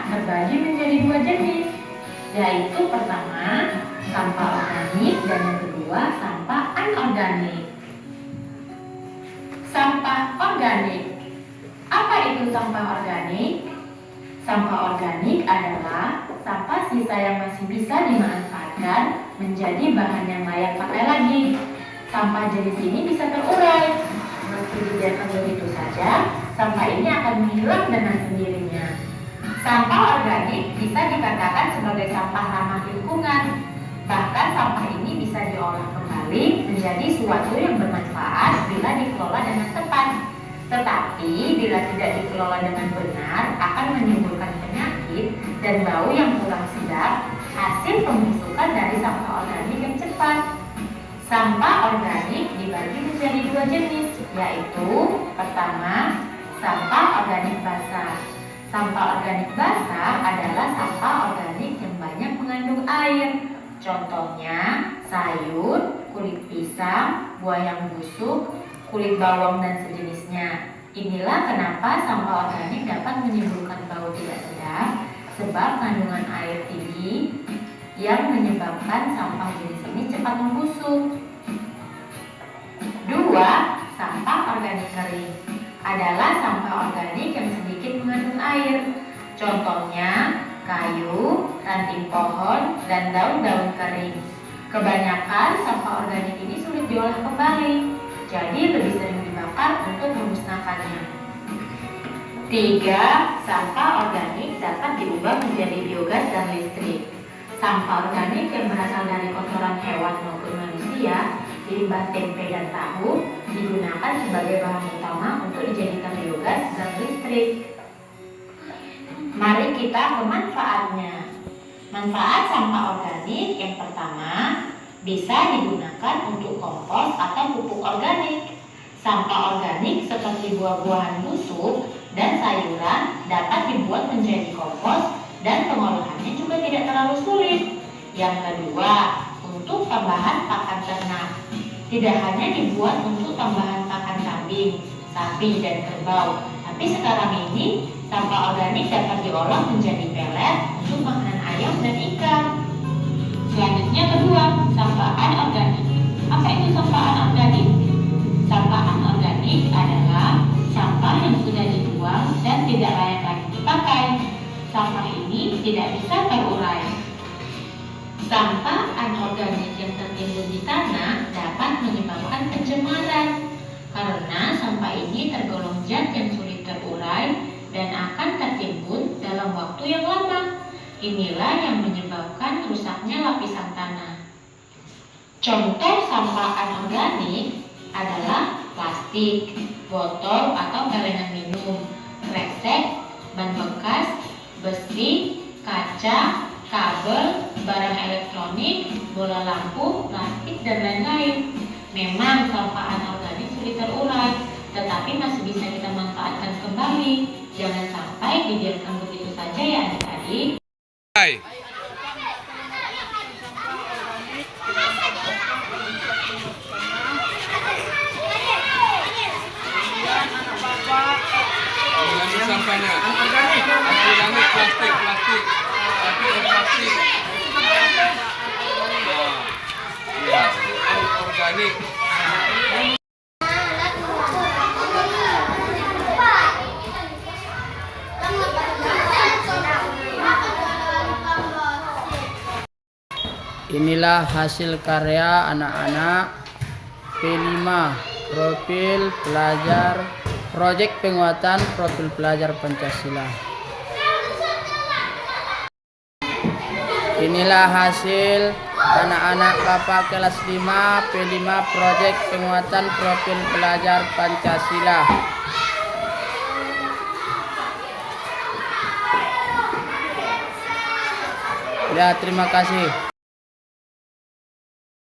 terbagi menjadi dua jenis, yaitu pertama sampah organik dan yang kedua sampah anorganik. Sampah organik. Apa itu sampah organik? Sampah organik adalah sampah sisa yang masih bisa dimanfaatkan menjadi bahan yang layak pakai lagi. Sampah jenis ini bisa terurai. Meski dibiarkan begitu saja, sampah ini akan menghilang dengan sendirinya. Sampah organik bisa dikatakan sebagai sampah ramah lingkungan. Bahkan sampah ini bisa diolah kembali menjadi suatu yang bermanfaat bila dikelola dengan tepat. Tetapi bila tidak dikelola dengan benar akan menimbulkan penyakit dan bau yang kurang sedap, hasil pembusukan dari sampah organik yang cepat. Sampah organik dibagi menjadi dua jenis, yaitu pertama, sampah organik basah. Sampah organik basah adalah sampah organik yang banyak mengandung air. Contohnya sayur, kulit pisang, buah yang busuk, kulit bawang dan sejenisnya. Inilah kenapa sampah organik dapat menimbulkan bau tidak sedap, sebab kandungan air tinggi yang menyebabkan sampah jenis ini cepat membusuk. Dua, sampah organik kering adalah sampah organik yang sedikit mengandung air. Contohnya kayu, ranting pohon, dan daun-daun kering. Kebanyakan sampah organik ini sulit diolah kembali, jadi lebih sering dibakar untuk memusnahkannya. Tiga, sampah organik dapat diubah menjadi biogas dan listrik. Sampah organik yang berasal dari kotoran hewan maupun manusia, limbah tempe dan tahu, digunakan sebagai bahan utama untuk dijadikan biogas dan listrik. Mari kita ke manfaatnya. Manfaat sampah organik yang pertama, bisa digunakan untuk kompos atau pupuk organik. Sampah organik seperti buah-buahan busuk dan sayuran dapat dibuat menjadi kompos dan pengolahannya juga tidak terlalu sulit. Yang kedua, untuk tambahan pakan ternak. Tidak hanya dibuat untuk tambahan pakan kambing, sapi, dan kerbau, tapi sekarang ini sampah organik dapat diolah menjadi pelet untuk makanan ayam dan ikan. Selanjutnya kedua, sampah anorganik. Apa itu sampah anorganik? Sampah anorganik adalah sampah yang sudah dibuang dan tidak layak lagi dipakai. Sampah ini tidak bisa terurai. Sampah anorganik yang tertimbun di tanah dapat menyebabkan pencemaran karena sampah ini tergolong zat yang sulit terurai dan akan tertimbun dalam waktu yang lama. Inilah yang menyebabkan rusaknya lapisan tanah. Contoh sampah anorganik adalah plastik, botol atau pelengan minum, kresek, ban bekas, besi, kaca, kabel, barang elektronik, bola lampu, plastik, dan lain-lain. Memang sampah anorganik sulit terurai, tetapi masih bisa kita manfaatkan kembali. Jangan sampai dibiarkan begitu saja ya adik-adik. Hai. Ini sampahnya. Organik, plastik. Organik. Inilah hasil karya anak-anak P5 Profil Pelajar Proyek Penguatan Profil Pelajar Pancasila. Inilah hasil anak-anak Bapak kelas 5 P5 Proyek Penguatan Profil Pelajar Pancasila. Ya, terima kasih.